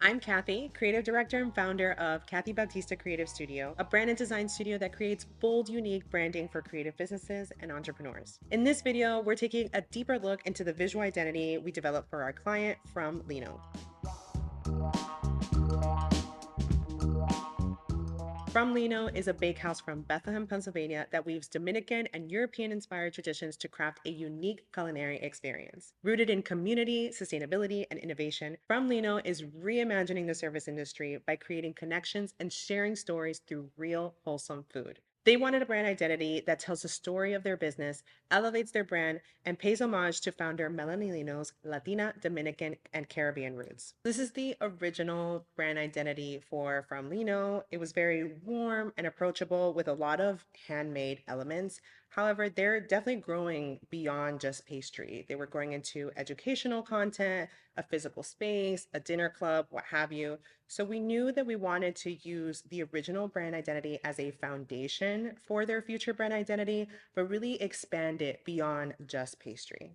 I'm Kathy, creative director and founder of Kathy Bautista Creative Studio, a brand and design studio that creates bold, unique branding for creative businesses and entrepreneurs. In this video, we're taking a deeper look into the visual identity we developed for our client, From Lino. From Lino is a bakehouse from Bethlehem, Pennsylvania that weaves Dominican and European-inspired traditions to craft a unique culinary experience. Rooted in community, sustainability, and innovation, From Lino is reimagining the service industry by creating connections and sharing stories through real, wholesome food. They wanted a brand identity that tells the story of their business, elevates their brand, and pays homage to founder Melanie Lino's Latina, Dominican, and Caribbean roots. This is the original brand identity for From Lino. It was very warm and approachable with a lot of handmade elements. However, they're definitely growing beyond just pastry. They were going into educational content, a physical space, a dinner club, what have you. So we knew that we wanted to use the original brand identity as a foundation for their future brand identity, but really expand it beyond just pastry.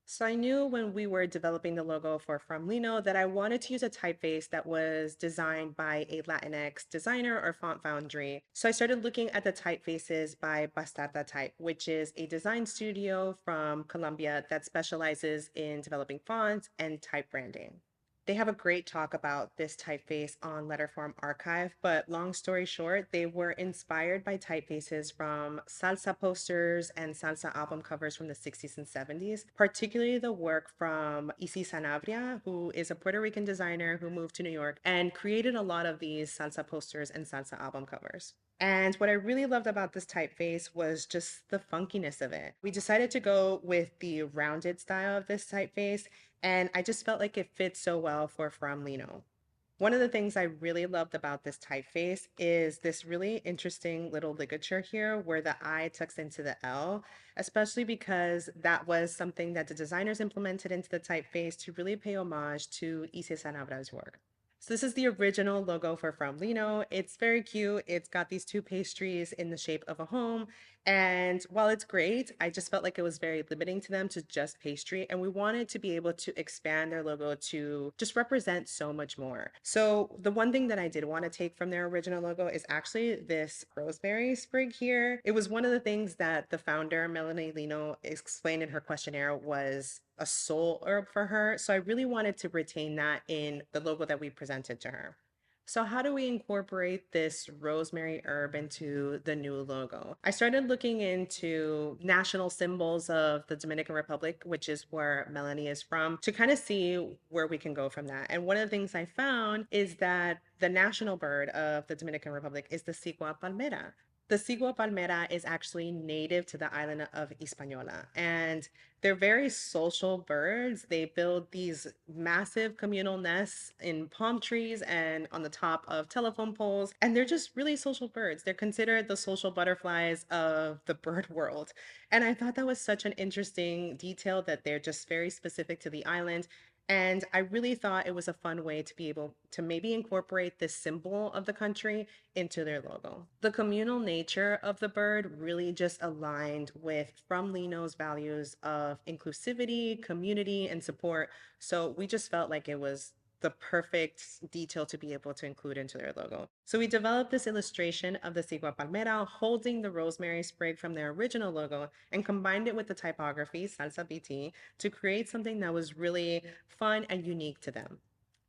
So I knew when we were developing the logo for From Lino that I wanted to use a typeface that was designed by a Latinx designer or font foundry. So I started looking at the typefaces by Bastarda Type, which is a design studio from Colombia that specializes in developing fonts and type branding. They have a great talk about this typeface on Letterform Archive, but long story short, they were inspired by typefaces from salsa posters and salsa album covers from the 60s and 70s, particularly the work from Isi Sanabria, who is a Puerto Rican designer who moved to New York and created a lot of these salsa posters and salsa album covers. And what I really loved about this typeface was just the funkiness of it. We decided to go with the rounded style of this typeface, and I just felt like it fits so well for From Lino. One of the things I really loved about this typeface is this really interesting little ligature here where the I tucks into the L, especially because that was something that the designers implemented into the typeface to really pay homage to Ise Sanabra's work. So this is the original logo for From Lino. It's very cute. It's got these two pastries in the shape of a home. And while it's great, I just felt like it was very limiting to them to just pastry. And we wanted to be able to expand their logo to just represent so much more. So the one thing that I did want to take from their original logo is actually this rosemary sprig here. It was one of the things that the founder, Melanie Lino, explained in her questionnaire was a soul herb for her. So I really wanted to retain that in the logo that we presented to her. So how do we incorporate this rosemary herb into the new logo? I started looking into national symbols of the Dominican Republic, which is where Melanie is from, to kind of see where we can go from that. And one of the things I found is that the national bird of the Dominican Republic is the Cigua Palmera. The Cigua Palmera is actually native to the island of Hispaniola, and they're very social birds. They build these massive communal nests in palm trees and on the top of telephone poles, and they're just really social birds. They're considered the social butterflies of the bird world. And I thought that was such an interesting detail that they're just very specific to the island. And I really thought it was a fun way to be able to maybe incorporate this symbol of the country into their logo. The communal nature of the bird really just aligned with From Lino's values of inclusivity, community, and support. So we just felt like it was the perfect detail to be able to include into their logo. So we developed this illustration of the Cigua Palmera holding the rosemary sprig from their original logo and combined it with the typography, Salsa BT, to create something that was really fun and unique to them.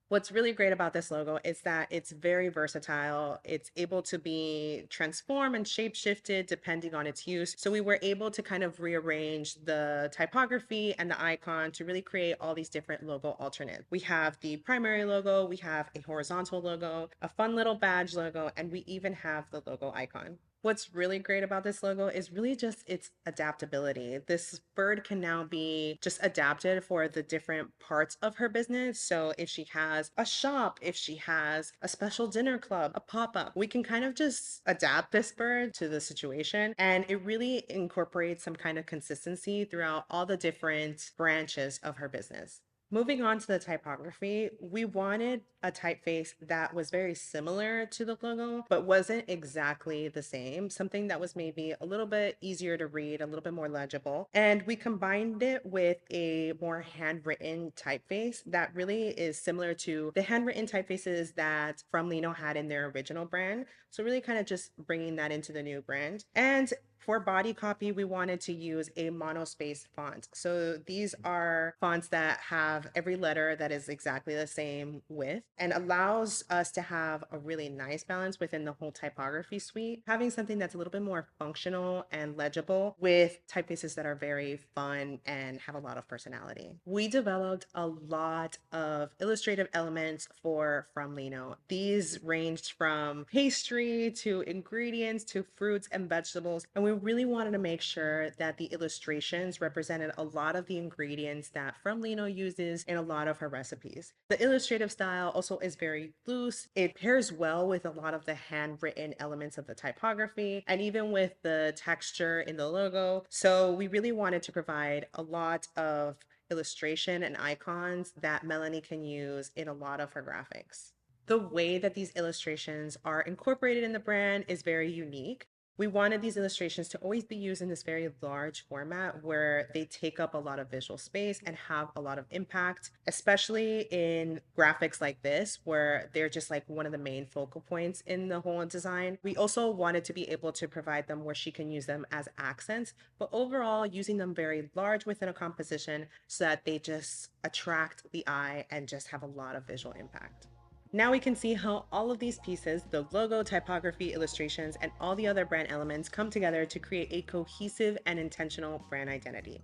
What's really great about this logo is that it's very versatile. It's able to be transformed and shape shifted depending on its use. So we were able to kind of rearrange the typography and the icon to really create all these different logo alternates. We have the primary logo, we have a horizontal logo, a fun little badge logo, and we even have the logo icon. What's really great about this logo is really just its adaptability. This bird can now be just adapted for the different parts of her business. So if she has a shop, if she has a special dinner club, a pop-up, we can kind of just adapt this bird to the situation. And it really incorporates some kind of consistency throughout all the different branches of her business. Moving on to the typography, we wanted a typeface that was very similar to the logo, but wasn't exactly the same. Something that was maybe a little bit easier to read, a little bit more legible. And we combined it with a more handwritten typeface that really is similar to the handwritten typefaces that From Lino had in their original brand. So really kind of just bringing that into the new brand. And for body copy, we wanted to use a monospace font. So these are fonts that have every letter that is exactly the same width and allows us to have a really nice balance within the whole typography suite, having something that's a little bit more functional and legible with typefaces that are very fun and have a lot of personality. We developed a lot of illustrative elements for From Lino. These ranged from pastry to ingredients to fruits and vegetables, and we really wanted to make sure that the illustrations represented a lot of the ingredients that From Lino uses in a lot of her recipes. The illustrative style also is very loose. It pairs well with a lot of the handwritten elements of the typography and even with the texture in the logo. So we really wanted to provide a lot of illustration and icons that Melanie can use in a lot of her graphics. The way that these illustrations are incorporated in the brand is very unique. We wanted these illustrations to always be used in this very large format where they take up a lot of visual space and have a lot of impact, especially in graphics like this, where they're just like one of the main focal points in the whole design. We also wanted to be able to provide them where she can use them as accents, but overall using them very large within a composition so that they just attract the eye and just have a lot of visual impact. Now we can see how all of these pieces, the logo, typography, illustrations, and all the other brand elements come together to create a cohesive and intentional brand identity.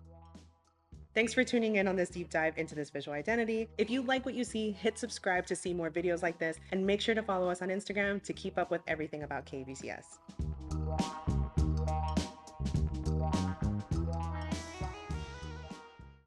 Thanks for tuning in on this deep dive into this visual identity. If you like what you see, hit subscribe to see more videos like this, and make sure to follow us on Instagram to keep up with everything about KBCS.